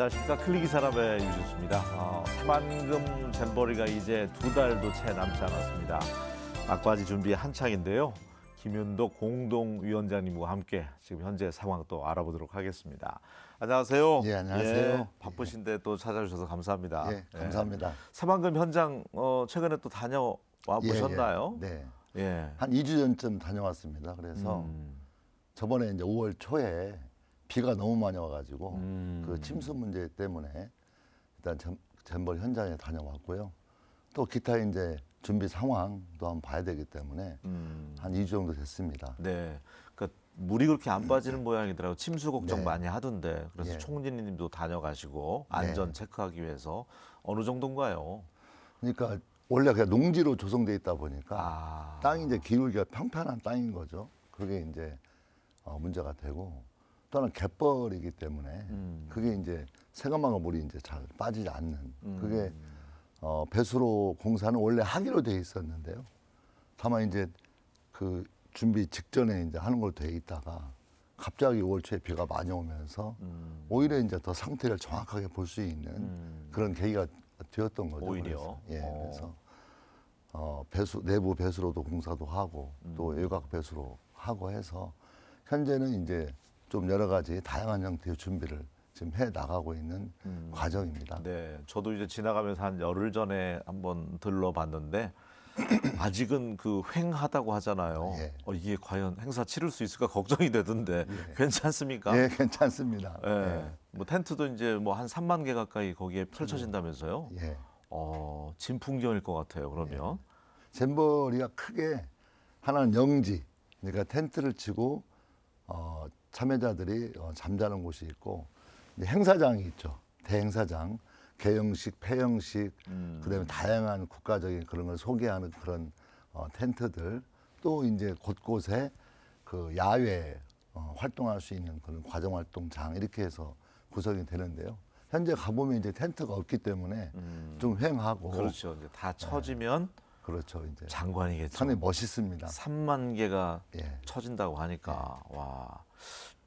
안녕하십니까. 클릭이 사람의 유주수입니다. 새만금 잼버리가 이제 2달도 채 남지 않았습니다. 막바지 준비 한창인데요. 김윤덕 공동위원장님과 함께 지금 현재 상황 또 알아보도록 하겠습니다. 안녕하세요. 예, 안녕하세요. 예, 바쁘신데 또 찾아주셔서 감사합니다. 예, 감사합니다. 새만금 현장 최근에 또 다녀와 보셨나요? 네. 예. 한 2주 전쯤 다녀왔습니다. 그래서 저번에 이제 5월 초에 비가 너무 많이 와가지고 그 침수 문제 때문에 일단 잼버리 현장에 다녀왔고요. 또 기타 이제 준비 상황도 한번 봐야 되기 때문에 한 2주 정도 됐습니다. 네. 그러니까 물이 그렇게 안 빠지는 모양이더라고요. 침수 걱정 네. 많이 하던데. 그래서 예. 총리님도 다녀가시고 안전 체크하기 위해서 어느 정도인가요? 그러니까 원래 그냥 농지로 조성돼 있다 보니까 아. 땅이 이제 기울기가 평탄한 땅인 거죠. 그게 이제 문제가 되고 또는 갯벌이기 때문에 그게 이제 새까만 물이 이제 잘 빠지지 않는 그게 배수로 공사는 원래 하기로 돼 있었는데요. 다만 이제 그 준비 직전에 이제 하는 걸로 돼 있다가 갑자기 5월 초에 비가 많이 오면서 오히려 이제 더 상태를 정확하게 볼 수 있는 그런 계기가 되었던 거죠. 오히려. 그래서. 예, 그래서 배수 내부 배수로도 공사도 하고 또 외곽 배수로 하고 해서 현재는 이제 좀 여러 가지 다양한 형태의 준비를 지금 해 나가고 있는 과정입니다. 네. 저도 이제 지나가면서 한 열흘 전에 한번 들러봤는데 아직은 그 횡하다고 하잖아요. 예. 이게 과연 행사 치를 수 있을까 걱정이 되던데 괜찮습니까? 예, 괜찮습니다. 예. 뭐 텐트도 이제 뭐 한 3만 개 가까이 거기에 펼쳐진다면서요? 예. 진풍경일 것 같아요. 그러면. 잼버리가 크게 하나는 영지, 그러니까 텐트를 치고 참여자들이 잠자는 곳이 있고 이제 행사장이 있죠. 대행사장, 개영식, 폐영식, 그다음에 다양한 국가적인 그런 걸 소개하는 그런 텐트들, 또 이제 곳곳에 그 야외 활동할 수 있는 그런 과정활동장 이렇게 해서 구성이 되는데요. 현재 가보면 이제 텐트가 없기 때문에 좀 휑하고 그렇죠. 이제 다 쳐지면 그렇죠. 이제 장관이겠죠. 상당히 멋있습니다. 3만 개가 예. 쳐진다고 하니까 와.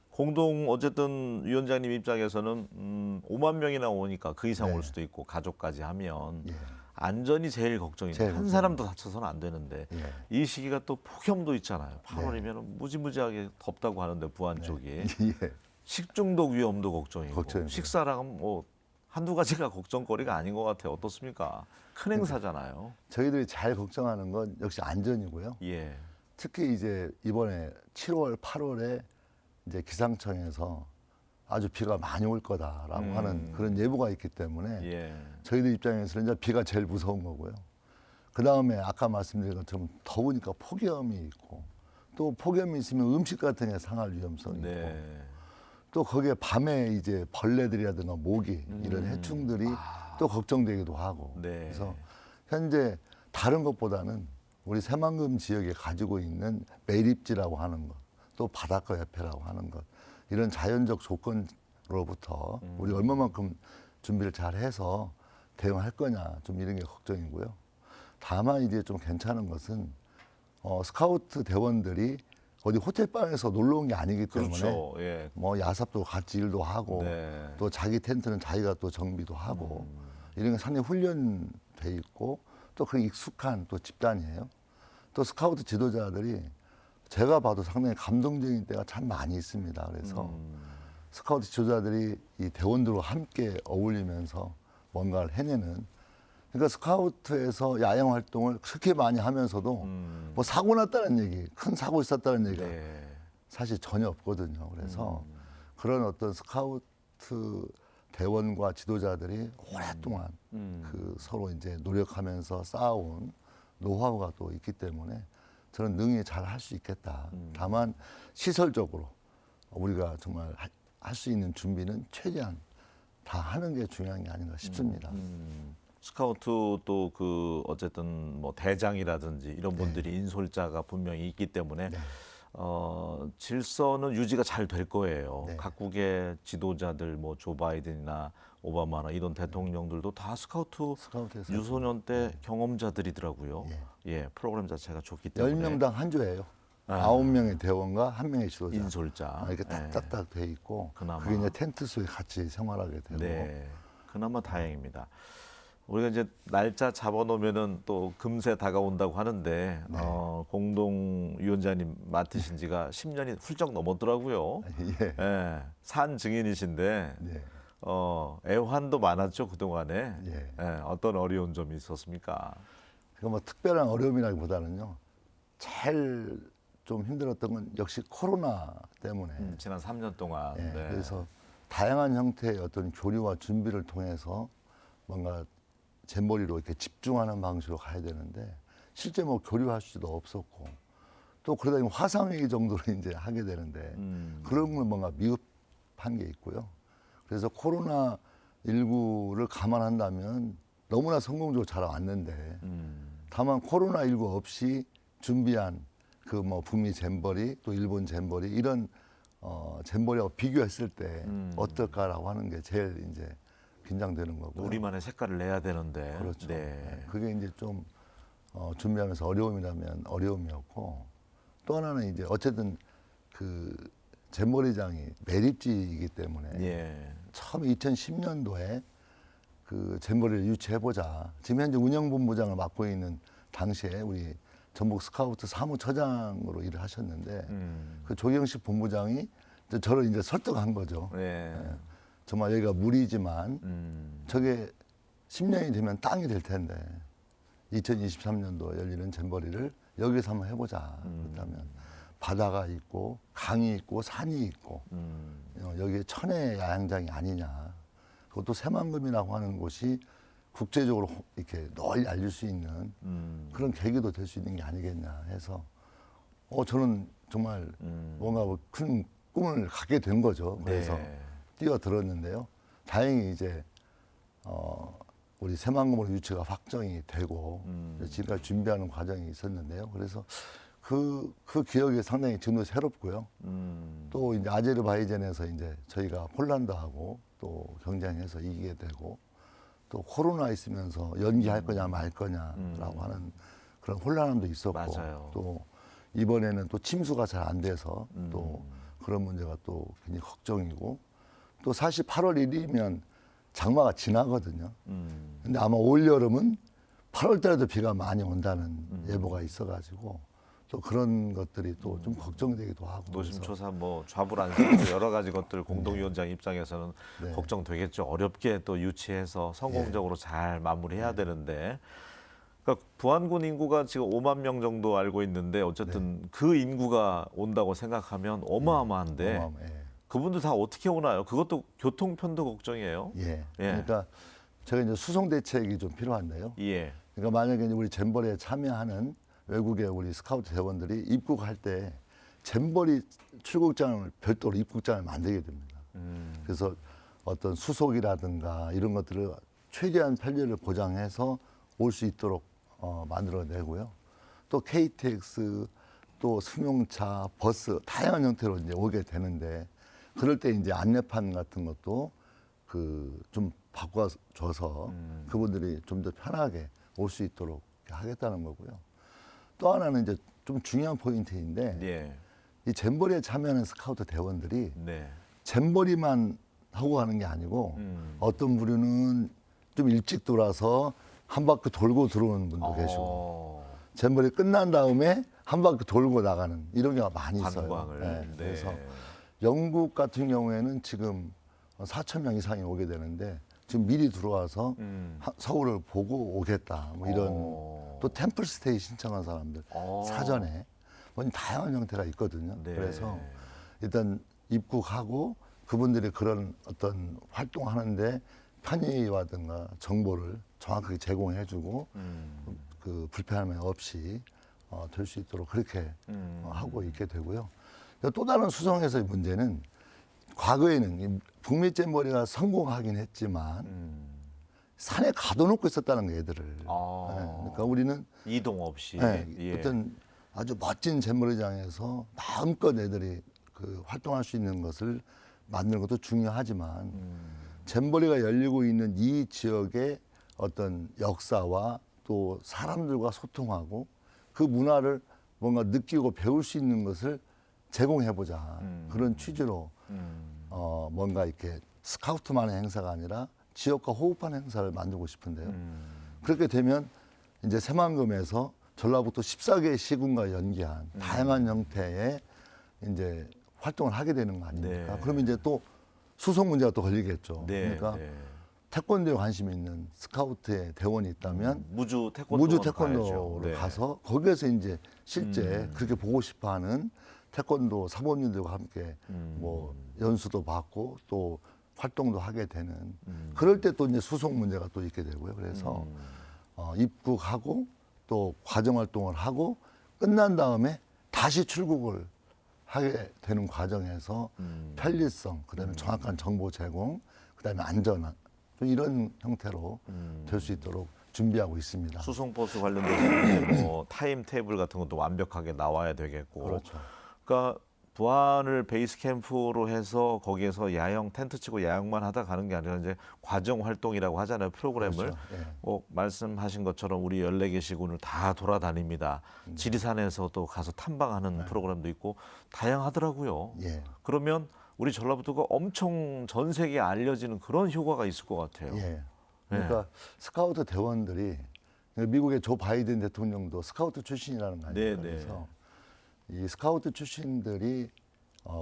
공동 어쨌든 위원장님 입장에서는 5만 명이나 오니까 그 이상 네. 올 수도 있고 가족까지 하면 예. 안전이 제일 걱정인데 제일 한 사람도 다쳐서는 안 되는데 예. 이 시기가 또 폭염도 있잖아요. 8월이면 무지무지하게 덥다고 하는데 부안 쪽이 예. 식중독 위험도 걱정이고 걱정이고요. 식사랑은 뭐 한두 가지가 걱정거리가 아닌 것 같아요. 어떻습니까? 큰 행사잖아요. 저희들이 잘 걱정하는 건 역시 안전이고요. 예. 특히 이제 이번에 7월, 8월에 이제 기상청에서 아주 비가 많이 올 거다라고 하는 그런 예보가 있기 때문에 예. 저희들 입장에서는 이제 비가 제일 무서운 거고요. 그 다음에 아까 말씀드린 것처럼 더우니까 폭염이 있고 또 폭염이 있으면 음식 같은 게 상할 위험성이 있고 네. 또 거기에 밤에 이제 벌레들이라든가 모기 이런 해충들이 또 걱정되기도 하고 네. 그래서 현재 다른 것보다는 우리 새만금 지역에 가지고 있는 매립지라고 하는 것, 또 바닷가 옆에라고 하는 것 이런 자연적 조건으로부터 우리 얼마만큼 준비를 잘 해서 대응할 거냐 좀 이런 게 걱정이고요. 다만 이제 좀 괜찮은 것은 스카우트 대원들이 어디 호텔방에서 놀러 온 게 아니기 때문에 그렇죠. 예. 뭐 야삽도 같이 일도 하고 네. 또 자기 텐트는 자기가 또 정비도 하고 이런 게 상당히 훈련돼 있고 또 그 익숙한 또 집단이에요. 또 스카우트 지도자들이 제가 봐도 상당히 감동적인 때가 참 많이 있습니다. 그래서 스카우트 지도자들이 이 대원들과 함께 어울리면서 뭔가를 해내는 그러니까 스카우트에서 야영 활동을 그렇게 많이 하면서도 뭐 사고 났다는 얘기, 큰 사고 있었다는 얘기가 네. 사실 전혀 없거든요. 그래서 그런 어떤 스카우트 대원과 지도자들이 오랫동안 그 서로 이제 노력하면서 쌓아온 노하우가 또 있기 때문에 저는 능히 잘 할 수 있겠다. 다만 시설적으로 우리가 정말 할 수 있는 준비는 최대한 다 하는 게 중요한 게 아닌가 싶습니다. 스카우트 또 그 어쨌든 뭐 대장이라든지 이런 분들이 인솔자가 분명히 있기 때문에 질서는 유지가 잘 될 거예요. 네. 각국의 지도자들 뭐 조 바이든이나 오바마나 이런 대통령들도 다 스카우트에서 유소년 때 경험자들이더라고요. 예, 프로그램 자체가 좋기 때문에 10명당 한 조예요. 9명의 대원과 1명의 지도자. 인솔자. 이렇게 딱딱딱 돼 있고 그나마. 그게 이제 텐트 속에 같이 생활하게 되고. 네, 그나마 다행입니다. 우리가 이제 날짜 잡아놓으면은 또 금세 다가온다고 하는데 네. 공동위원장님 맡으신 지가 10년이 훌쩍 넘었더라고요. 예. 예, 산 증인이신데 네. 애환도 많았죠 그동안에. 예. 예, 어떤 어려운 점이 있었습니까? 그러니까 뭐 특별한 어려움이라기보다는요. 제일 좀 힘들었던 건 역시 코로나 때문에. 지난 3년 동안. 예, 네. 그래서 다양한 형태의 어떤 교류와 준비를 통해서 뭔가 잼버리로 이렇게 집중하는 방식으로 가야 되는데 실제 뭐 교류할 수도 없었고 또 그러다 보면 화상회의 정도로 이제 하게 되는데 그런 건 뭔가 미흡한 게 있고요. 그래서 코로나 19를 감안한다면 너무나 성공적으로 잘 왔는데 다만 코로나 19 없이 준비한 그 뭐 북미 잼버리 또 일본 잼버리 이런 잼버리하고 비교했을 때 어떨까라고 하는 게 제일 이제 긴장되는 거고요. 우리만의 색깔을 내야 되는데. 그렇죠. 네. 네, 그게 이제 좀 준비하면서 어려움이라면 어려움이었고 또 하나는 이제 어쨌든 그 잼버리장이 매립지이기 때문에 예. 처음 2010년도에 그 잼버리를 유치해보자. 지금 현재 운영본부장을 맡고 있는 당시에 우리 전북 스카우트 사무처장으로 일을 하셨는데 그 조경식 본부장이 저를 이제 설득한 거죠. 네. 정말 여기가 물이지만 저게 10년이 되면 땅이 될 텐데 2023년도 열리는 잼버리를 여기서 한번 해보자. 그렇다면 바다가 있고 강이 있고 산이 있고 여기에 천혜 야영장이 아니냐. 그것도 새만금이라고 하는 곳이 국제적으로 이렇게 널리 알릴 수 있는 그런 계기도 될 수 있는 게 아니겠냐 해서 저는 정말 뭔가 큰 꿈을 갖게 된 거죠. 그래서 네. 뛰어들었는데요. 다행히 이제 우리 새만금으로 유치가 확정이 되고 지금까지 준비하는 과정이 있었는데요. 그래서 그 기억이 상당히 지금도 새롭고요. 또 이제 아제르바이잔에서 이제 저희가 폴란드하고 또 경쟁해서 이기게 되고 또 코로나 있으면서 연기할 거냐 말 거냐라고 하는 그런 혼란함도 있었고 맞아요. 또 이번에는 또 침수가 잘 안 돼서 또 그런 문제가 또 굉장히 걱정이고 또 사실 8월 1일이면 장마가 지나거든요. 근데 아마 올 여름은 8월 달에도 비가 많이 온다는 예보가 있어가지고 또 그런 것들이 또 좀 걱정되기도 하고. 노심초사 뭐 좌불안석 여러 가지 것들 공동위원장 입장에서는 네. 걱정되겠죠. 어렵게 또 유치해서 성공적으로 잘 마무리해야 되는데. 그러니까 부안군 인구가 지금 5만 명 정도 알고 있는데 어쨌든 그 인구가 온다고 생각하면 어마어마한데 예. 그분들 다 어떻게 오나요? 그것도 교통편도 걱정이에요. 예. 그러니까 제가 이제 수송 대책이 좀 필요한데요. 예. 그러니까 만약에 이제 우리 잼버리에 참여하는 외국의 우리 스카우트 대원들이 입국할 때 잼버리 출국장을 별도로 입국장을 만들게 됩니다. 그래서 어떤 수속이라든가 이런 것들을 최대한 편리를 보장해서 올 수 있도록 만들어내고요. 또 KTX, 또 승용차, 버스 다양한 형태로 이제 오게 되는데 그럴 때 이제 안내판 같은 것도 그 좀 바꿔줘서 그분들이 좀 더 편하게 올 수 있도록 하겠다는 거고요. 또 하나는 이제 좀 중요한 포인트인데 예. 이 잼버리에 참여하는 스카우트 대원들이 네. 잼버리만 하고 가는 게 아니고 어떤 부류는 좀 일찍 돌아서 한 바퀴 돌고 들어오는 분도 계시고 잼버리 끝난 다음에 한 바퀴 돌고 나가는 이런 경우가 많이 있어요. 관광을. 네, 네. 그래서 영국 같은 경우에는 지금 4천 명 이상이 오게 되는데 지금 미리 들어와서 서울을 보고 오겠다 뭐 이런 또 템플스테이 신청한 사람들 사전에 뭐 다양한 형태가 있거든요. 네. 그래서 일단 입국하고 그분들이 그런 어떤 활동하는데 편의라든가 정보를 정확하게 제공해주고 그 불편함 없이 될 수 있도록 그렇게 하고 있게 되고요. 또 다른 수송에서의 문제는 과거에는 이 북미 잼버리가 성공하긴 했지만 산에 가둬놓고 있었다는 거 애들을. 네, 그러니까 우리는 이동 없이. 네, 예. 어떤 아주 멋진 잼버리장에서 마음껏 애들이 그 활동할 수 있는 것을 만드는 것도 중요하지만 잼버리가 열리고 있는 이 지역의 어떤 역사와 또 사람들과 소통하고 그 문화를 뭔가 느끼고 배울 수 있는 것을 제공해보자. 그런 취지로 뭔가 이렇게 스카우트만의 행사가 아니라 지역과 호흡하는 행사를 만들고 싶은데요. 그렇게 되면 이제 새만금에서 전라북도 14개 시군과 연계한 다양한 형태의 이제 활동을 하게 되는 거 아닙니까? 네. 그러면 이제 또 수송 문제가 또 걸리겠죠. 네, 그러니까 네. 태권도에 관심이 있는 스카우트의 대원이 있다면 무주 무주 태권도로 태권도를 가서 거기에서 이제 실제 그렇게 보고 싶어하는 태권도 사범님들과 함께 뭐 연수도 받고 또 활동도 하게 되는 그럴 때 또 이제 수송 문제가 또 있게 되고요. 그래서 입국하고 또 과정 활동을 하고 끝난 다음에 다시 출국을 하게 되는 과정에서 편리성, 그다음에 정확한 정보 제공, 그다음에 안전한 좀 이런 형태로 될 수 있도록 준비하고 있습니다. 수송버스 관련돼서 이제 뭐 타임 테이블 같은 것도 완벽하게 나와야 되겠고. 그렇죠. 그러니까 부안을 베이스 캠프로 해서 거기에서 야영 텐트 치고 야영만 하다 가는 게 아니라 이제 과정 활동이라고 하잖아요. 프로그램을. 그렇죠. 예. 말씀하신 것처럼 우리 14개 시군을 다 돌아다닙니다. 지리산에서도 가서 탐방하는 프로그램도 있고 다양하더라고요. 예. 그러면 우리 전라북도가 엄청 전 세계에 알려지는 그런 효과가 있을 것 같아요. 예. 그러니까 스카우트 대원들이 미국의 조 바이든 대통령도 스카우트 출신이라는 거 아니에요. 네, 네. 그래서 이 스카우트 출신들이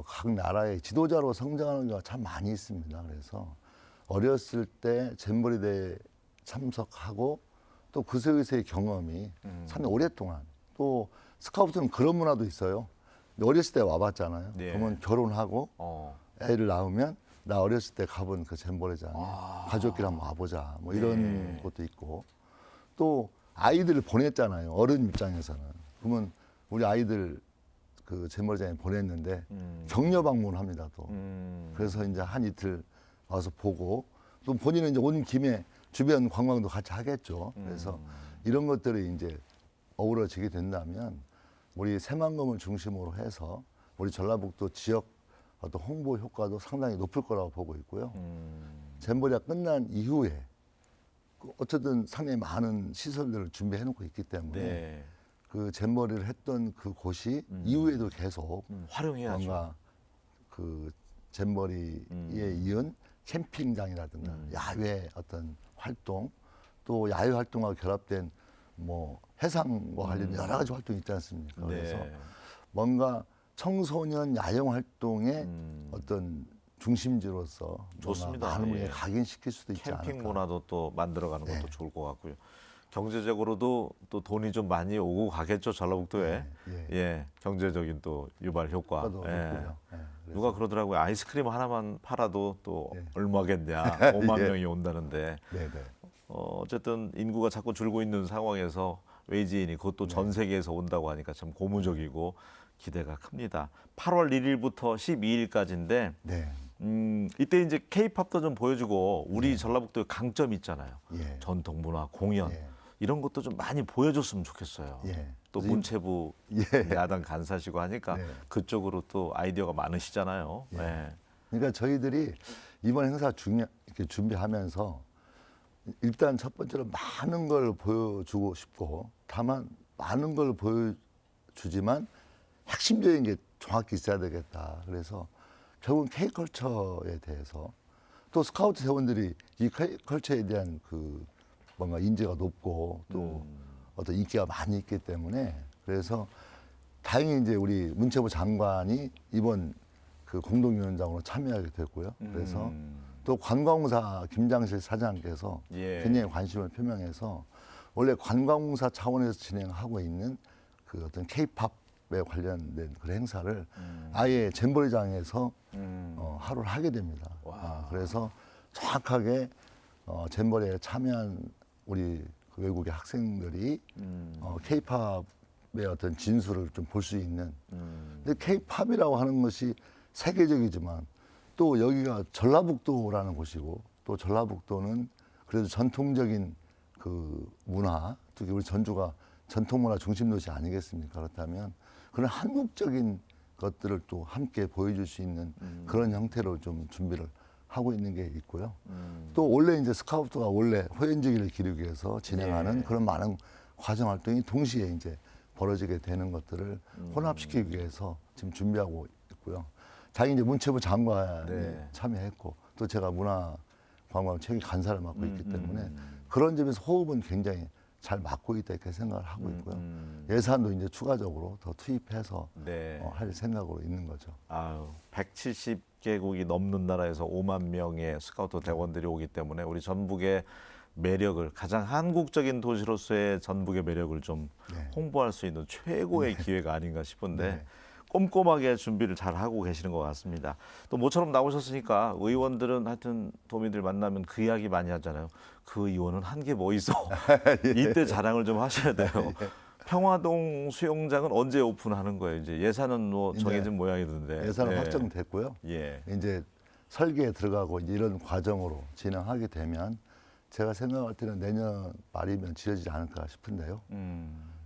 각 나라의 지도자로 성장하는 경우가 참 많이 있습니다. 그래서 어렸을 때 잼버리 대회 참석하고 또 그새의 경험이 상당히 오랫동안 또 스카우트는 그런 문화도 있어요. 어렸을 때 와봤잖아요. 네. 그러면 결혼하고 애를 낳으면 나 어렸을 때 가본 그 잼버리장에 가족끼리 한번 와보자 뭐 이런 것도 있고 또 아이들을 보냈잖아요. 어른 입장에서는. 그러면 우리 아이들 그 잼버리장에 보냈는데 격려 방문을 합니다. 또. 그래서 이제 한 이틀 와서 보고 또 본인은 이제 온 김에 주변 관광도 같이 하겠죠. 그래서 이런 것들이 이제 어우러지게 된다면 우리 새만금을 중심으로 해서 우리 전라북도 지역 어떤 홍보 효과도 상당히 높을 거라고 보고 있고요. 잼버리가 끝난 이후에 어쨌든 상당히 많은 시설들을 준비해 놓고 있기 때문에 네. 그 잼버리를 했던 그 곳이 이후에도 계속 활용해야죠. 뭔가 그 잼버리에 이은 캠핑장이라든가 야외 어떤 활동 또 야외 활동과 결합된 뭐 해상과 관련된 여러 가지 활동이 있지 않습니까? 그래서 네. 뭔가 청소년 야영 활동의 어떤 중심지로서 뭔가 좋습니다. 많은 분이 예. 각인시킬 수도 있지 캠핑 않을까. 문화도 또 만들어가는 것도 네. 좋을 것 같고요. 경제적으로도 또 돈이 좀 많이 오고 가겠죠, 전라북도에. 예. 예, 경제적인 또 유발 효과. 효과도 예. 있고요. 예. 누가 그러더라고요. 아이스크림 하나만 팔아도 또 예. 얼마겠냐. 5만 예. 명이 온다는데. 네네. 어쨌든 인구가 자꾸 줄고 있는 상황에서 외지인이 그것도 전 세계에서 온다고 하니까 참 고무적이고 기대가 큽니다. 8월 1일부터 12일까지인데 네. 이때 이제 K-팝도 좀 보여주고 우리 전라북도의 강점이 있잖아요. 예. 전통 문화, 공연 예. 이런 것도 좀 많이 보여줬으면 좋겠어요. 예. 또 그래서 문체부 예. 야당 간사시고 하니까 네. 그쪽으로 또 아이디어가 많으시잖아요. 예. 네. 그러니까 저희들이 이번 행사 이렇게 준비하면서 일단 첫 번째로 많은 걸 보여주고 싶고 다만 많은 걸 보여주지만 핵심적인 게 정확히 있어야 되겠다. 그래서 결국은 K컬처에 대해서 또 스카우트 대원들이 이 K컬처에 대한 그 뭔가 인지가 높고 또 어떤 인기가 많이 있기 때문에 그래서 다행히 이제 우리 문체부 장관이 이번 그 공동위원장으로 참여하게 됐고요. 그래서 또 관광공사 김장실 사장께서 예. 굉장히 관심을 표명해서 원래 관광공사 차원에서 진행하고 있는 그 어떤 K-팝에 관련된 그 행사를 아예 잼버리장에서 하루를 하게 됩니다. 그래서 정확하게 잼버리에 참여한 우리 그 외국의 학생들이 K-팝의 어떤 진수를 좀 볼 수 있는. 근데 K-팝이라고 하는 것이 세계적이지만 또 여기가 전라북도라는 곳이고 또 전라북도는 그래도 전통적인 그 문화, 특히 우리 전주가 전통문화 중심 도시 아니겠습니까? 그렇다면 그런 한국적인 것들을 또 함께 보여줄 수 있는 그런 형태로 좀 준비를 하고 있는 게 있고요. 또 원래 이제 스카우트가 원래 호연지기를 기르기 위해서 진행하는 그런 많은 과정 활동이 동시에 이제 벌어지게 되는 것들을 혼합시키기 위해서 지금 준비하고 있고요. 자기 이제 문체부 장관이 네. 참여했고 또 제가 문화관광 체계 간사를 맡고 있기 때문에 그런 점에서 호흡은 굉장히 잘 맞고 있다 이렇게 생각을 하고 있고요. 예산도 이제 추가적으로 더 투입해서 네. 할 생각으로 있는 거죠. 아유, 170개국이 넘는 나라에서 5만 명의 스카우트 대원들이 오기 때문에 우리 전북의 매력을 가장 한국적인 도시로서의 전북의 매력을 좀 네. 홍보할 수 있는 최고의 기회가 아닌가 싶은데 네. 꼼꼼하게 준비를 잘 하고 계시는 것 같습니다. 또 모처럼 나오셨으니까 의원들은 하여튼 도민들 만나면 그 이야기 많이 하잖아요. 그 의원은 한 게 뭐 있어? 이때 자랑을 좀 하셔야 돼요. 평화동 수영장은 언제 오픈하는 거예요? 이제 예산은 뭐 이제 정해진 모양이던데. 예산은 네. 확정됐고요. 예. 이제 설계에 들어가고 이제 이런 과정으로 진행하게 되면 제가 생각할 때는 내년 말이면 지어지지 않을까 싶은데요.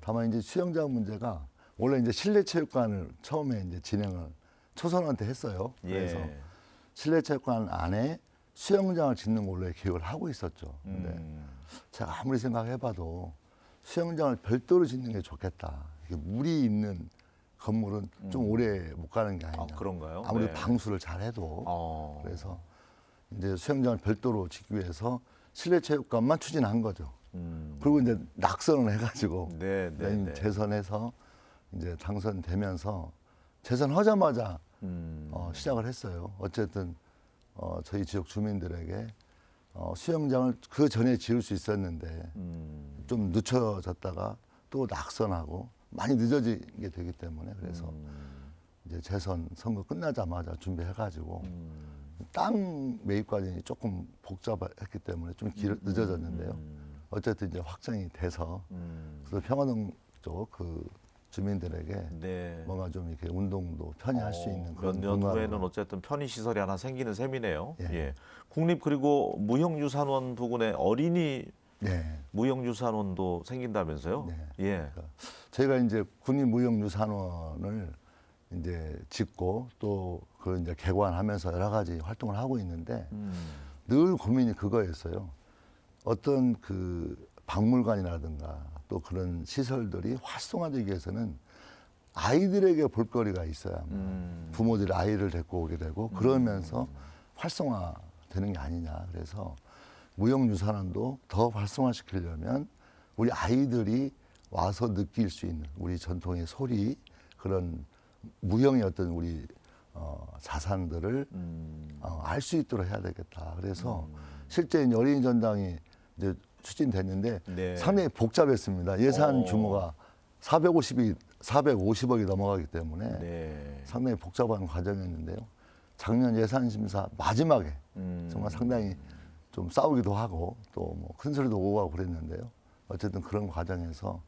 다만 이제 수영장 문제가 원래 이제 실내체육관을 처음에 이제 진행을 초선한테 했어요. 그래서 예. 실내체육관 안에 수영장을 짓는 걸로 계획을 하고 있었죠. 근데 제가 아무리 생각해봐도 수영장을 별도로 짓는 게 좋겠다. 이게 물이 있는 건물은 좀 오래 못 가는 게 아니냐. 아, 그런가요? 아무리 네. 방수를 잘 해도 어. 그래서 이제 수영장을 별도로 짓기 위해서 실내체육관만 추진한 거죠. 그리고 이제 낙선을 해가지고 네, 네, 네. 재선해서 이제 당선되면서 재선하자마자 시작을 했어요. 어쨌든 저희 지역 주민들에게 수영장을 그 전에 지을 수 있었는데 좀 늦춰졌다가 또 낙선하고 많이 늦어지게 되기 때문에 그래서 이제 재선 선거 끝나자마자 준비해가지고 땅 매입 과정이 조금 복잡했기 때문에 좀 늦어졌는데요. 어쨌든 이제 확정이 돼서 그래서 평화동 쪽 그 주민들에게 네. 뭔가 좀 이렇게 운동도 편히 할 수 있는 그런 몇년 공간으로. 후에는 어쨌든 편의 시설이 하나 생기는 셈이네요. 예. 예. 국립 그리고 무형유산원 부근에 어린이 네. 무형유산원도 생긴다면서요? 네. 예. 저희가 이제 국립무형유산원을 이제 짓고 또 그 이제 개관하면서 여러 가지 활동을 하고 있는데 늘 고민이 그거였어요. 어떤 그 박물관이라든가 또 그런 시설들이 활성화되기 위해서는 아이들에게 볼거리가 있어야만 부모들이 아이를 데리고 오게 되고 그러면서 활성화되는 게 아니냐. 그래서 무형유산원도 더 활성화시키려면 우리 아이들이 와서 느낄 수 있는 우리 전통의 소리 그런 무형의 어떤 우리 자산들을 알 수 있도록 해야 되겠다. 그래서 실제 이제 어린이 전당이 이제 추진됐는데 네. 상당히 복잡했습니다. 예산 규모가 450억이 넘어가기 때문에 네. 상당히 복잡한 과정이었는데요. 작년 예산 심사 마지막에 정말 상당히 좀 싸우기도 하고 또 뭐 큰 소리도 오고 하고 그랬는데요. 어쨌든 그런 과정에서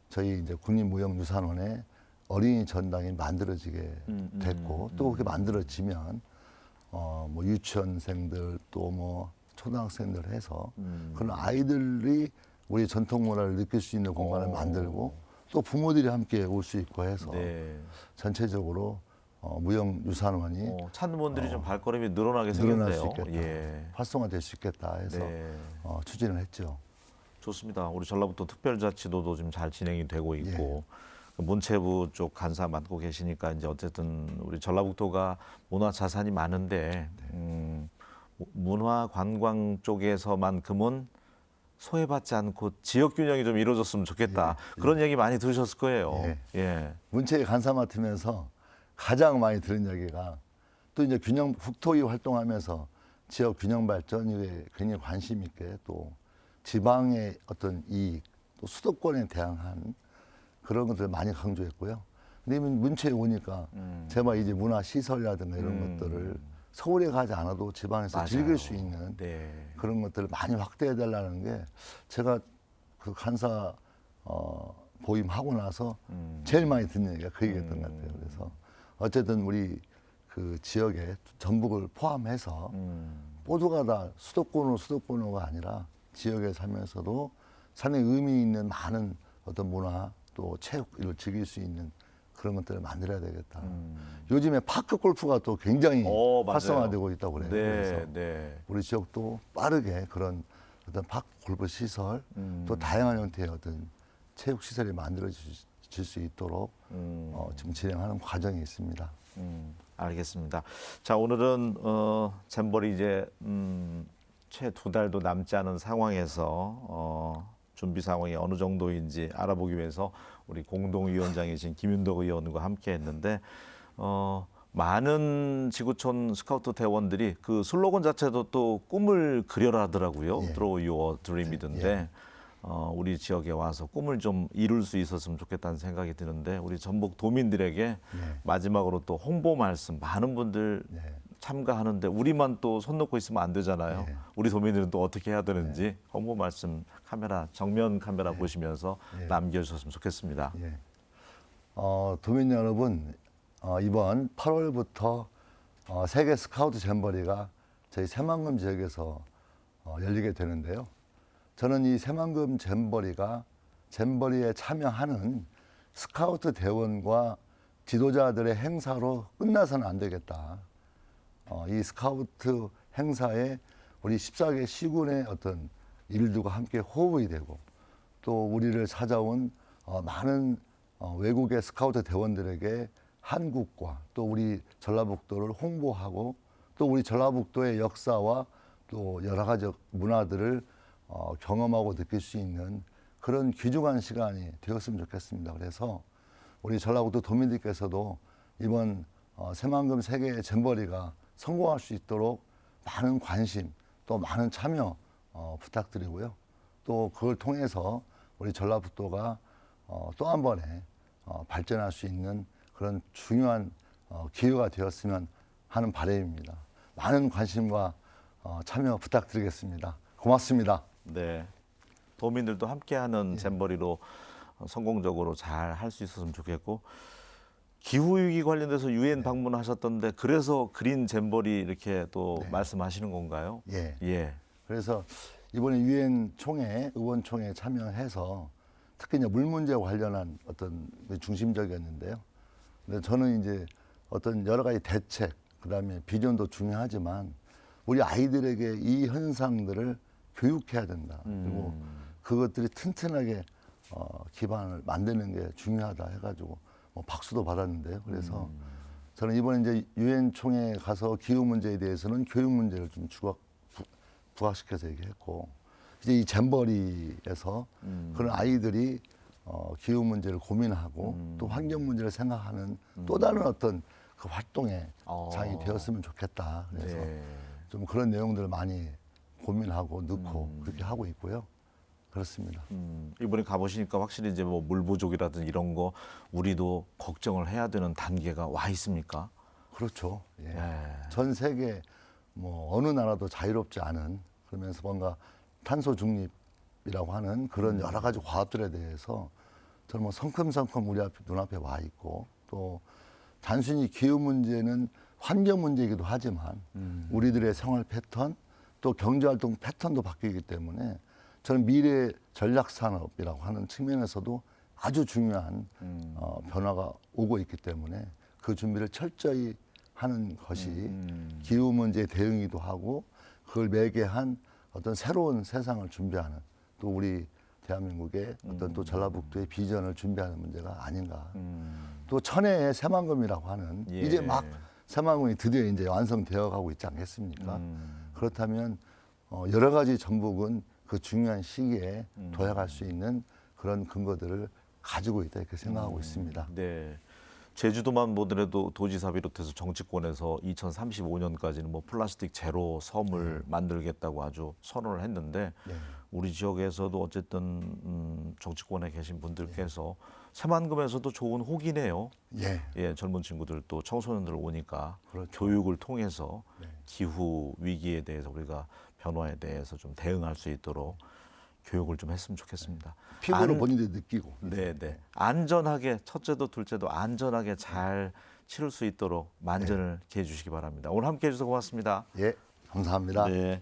저희 이제 국립무형유산원에 어린이 전당이 만들어지게 됐고 또 그렇게 만들어지면 뭐 유치원생들 또 뭐 초등학생들 해서 그런 아이들이 우리 전통 문화를 느낄 수 있는 공간을 만들고 또 부모들이 함께 올 수 있고 해서 네. 전체적으로 무형유산원이 찾는 분들이 좀 발걸음이 늘어나게 늘어날 생겼네요. 수 있겠다, 예. 활성화될 수 있겠다 해서 네. 추진을 했죠. 좋습니다. 우리 전라북도 특별자치도도 지금 잘 진행이 되고 있고 그 문체부 쪽 간사 맡고 계시니까 이제 어쨌든 우리 전라북도가 문화 자산이 많은데 문화 관광 쪽에서만큼은 소외받지 않고 지역 균형이 좀 이루어졌으면 좋겠다. 그런 얘기 많이 들으셨을 거예요. 예. 예. 문체위 간사 맡으면서 가장 많이 들은 얘기가 또 이제 균형 국토위 활동하면서 지역 균형 발전에 굉장히 관심 있게 또 지방의 어떤 이익 또 수도권에 대항한 그런 것들을 많이 강조했고요. 근데 문체에 오니까 제발 이제 문화 시설이라든가 이런 것들을 서울에 가지 않아도 지방에서 맞아요. 즐길 수 있는 네. 그런 것들을 많이 확대해 달라는 게 제가 그 간사 보임하고 나서 제일 많이 듣는 얘기가 그 얘기였던 것 같아요. 그래서 어쨌든 우리 그 지역에 전북을 포함해서 모두가 다 수도권으로가 아니라 지역에 살면서도 상당히 의미 있는 많은 어떤 문화 또 체육을 즐길 수 있는 그런 것들을 만들어야 되겠다. 요즘에 파크 골프가 또 굉장히 맞아요. 활성화되고 있다고 그래요. 네, 그래서 네. 우리 지역도 빠르게 그런 어떤 파크 골프 시설 또 다양한 형태의 어떤 체육 시설이 만들어질 질 수 있도록 지금 진행하는 과정이 있습니다. 알겠습니다. 자, 오늘은 잼버리 이제 채 2달도 남지 않은 상황에서 준비 상황이 어느 정도인지 알아보기 위해서 우리 공동위원장이신 김윤덕 의원과 함께했는데 많은 지구촌 스카우트 대원들이 그 슬로건 자체도 또 꿈을 그려라더라고요. 예. Draw Your Dream이던데 우리 지역에 와서 꿈을 좀 이룰 수 있었으면 좋겠다는 생각이 드는데 우리 전북 도민들에게 마지막으로 또 홍보 말씀 많은 분들 참가하는데 우리만 또 손 놓고 있으면 안 되잖아요. 우리 도민들은 또 어떻게 해야 되는지 홍보 말씀 카메라 정면 카메라 보시면서 남겨주셨으면 좋겠습니다. 예. 도민 여러분, 이번 8월부터 세계 스카우트 잼버리가 저희 새만금 지역에서 열리게 되는데요. 저는 이 새만금 잼버리에 참여하는 스카우트 대원과 지도자들의 행사로 끝나서는 안 되겠다. 이 스카우트 행사에 우리 14개 시군의 어떤 일들과 함께 호흡이 되고 또 우리를 찾아온 많은 외국의 스카우트 대원들에게 한국과 또 우리 전라북도를 홍보하고 또 우리 전라북도의 역사와 또 여러 가지 문화들을 경험하고 느낄 수 있는 그런 귀중한 시간이 되었으면 좋겠습니다. 그래서 우리 전라북도 도민들께서도 이번 새만금 세계 잼버리가 성공할 수 있도록 많은 관심 또 많은 참여 부탁드리고요. 또 그걸 통해서 우리 전라북도가 또 한 번에 발전할 수 있는 그런 중요한 기회가 되었으면 하는 바람입니다. 많은 관심과 참여 부탁드리겠습니다. 고맙습니다. 네, 도민들도 함께하는 잼버리로 성공적으로 잘 할 수 있었으면 좋겠고 기후 위기 관련돼서 유엔 방문하셨던데 그래서 그린 잼버리 이렇게 또 말씀하시는 건가요? 예. 예. 그래서 이번에 유엔 총회, 의원 총회에 참여해서 특히 이제 물 문제 관련한 어떤 중심적이었는데요. 근데 저는 이제 어떤 여러 가지 대책, 그다음에 비전도 중요하지만 우리 아이들에게 이 현상들을 교육해야 된다. 그리고 그것들이 튼튼하게 기반을 만드는 게 중요하다 해가지고 박수도 받았는데요. 그래서 저는 이번에 이제 유엔 총회에 가서 기후 문제에 대해서는 교육 문제를 좀 부각시켜서 얘기했고 이제 이 잼버리에서 그런 아이들이 기후 문제를 고민하고 또 환경 문제를 생각하는 또 다른 어떤 그 활동의 장이 되었으면 좋겠다. 그래서 좀 그런 내용들을 많이 고민하고 넣고 그렇게 하고 있고요. 그렇습니다. 이번에 가보시니까 확실히 이제 뭐 물 부족이라든지 이런 거 우리도 걱정을 해야 되는 단계가 와 있습니까? 그렇죠. 예. 예. 전 세계 뭐 어느 나라도 자유롭지 않은 그러면서 뭔가 탄소 중립이라고 하는 그런 여러 가지 과업들에 대해서 저는 뭐 성큼성큼 우리 눈앞에 와 있고 또 단순히 기후 문제는 환경 문제이기도 하지만 우리들의 생활 패턴 또 경제활동 패턴도 바뀌기 때문에 저는 미래 전략 산업이라고 하는 측면에서도 아주 중요한 변화가 오고 있기 때문에 그 준비를 철저히 하는 것이 기후 문제 대응이기도 하고 그걸 매개한 어떤 새로운 세상을 준비하는 또 우리 대한민국의 어떤 또 전라북도의 비전을 준비하는 문제가 아닌가. 또 천혜의 새만금이라고 하는 이제 막 새만금이 드디어 이제 완성되어 가고 있지 않겠습니까? 그렇다면 여러 가지 전북은 그 중요한 시기에 도약할 수 있는 그런 근거들을 가지고 있다 이렇게 생각하고 있습니다. 네. 제주도만 보더라도 도지사 비롯해서 정치권에서 2035년까지는 뭐 플라스틱 제로 섬을 만들겠다고 아주 선언을 했는데 우리 지역에서도 어쨌든 정치권에 계신 분들께서 새만금에서도 좋은 호기네요. 예, 젊은 친구들 또 청소년들 오니까 그렇죠. 교육을 통해서 기후 위기에 대해서 우리가 변화에 대해서 좀 대응할 수 있도록 교육을 좀 했으면 좋겠습니다. 피부로 본인들이 느끼고. 네. 안전하게 첫째도 둘째도 안전하게 잘 치를 수 있도록 만전을 기해 주시기 바랍니다. 오늘 함께 해주셔서 고맙습니다. 예, 감사합니다. 네.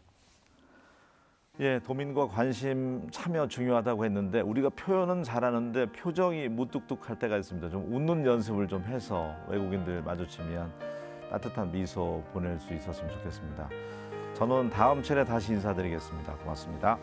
예, 도민과 관심 참여 중요하다고 했는데 우리가 표현은 잘하는데 표정이 무뚝뚝할 때가 있습니다. 좀 웃는 연습을 좀 해서 외국인들 마주치면 따뜻한 미소 보낼 수 있었으면 좋겠습니다. 저는 다음 차례 다시 인사드리겠습니다. 고맙습니다.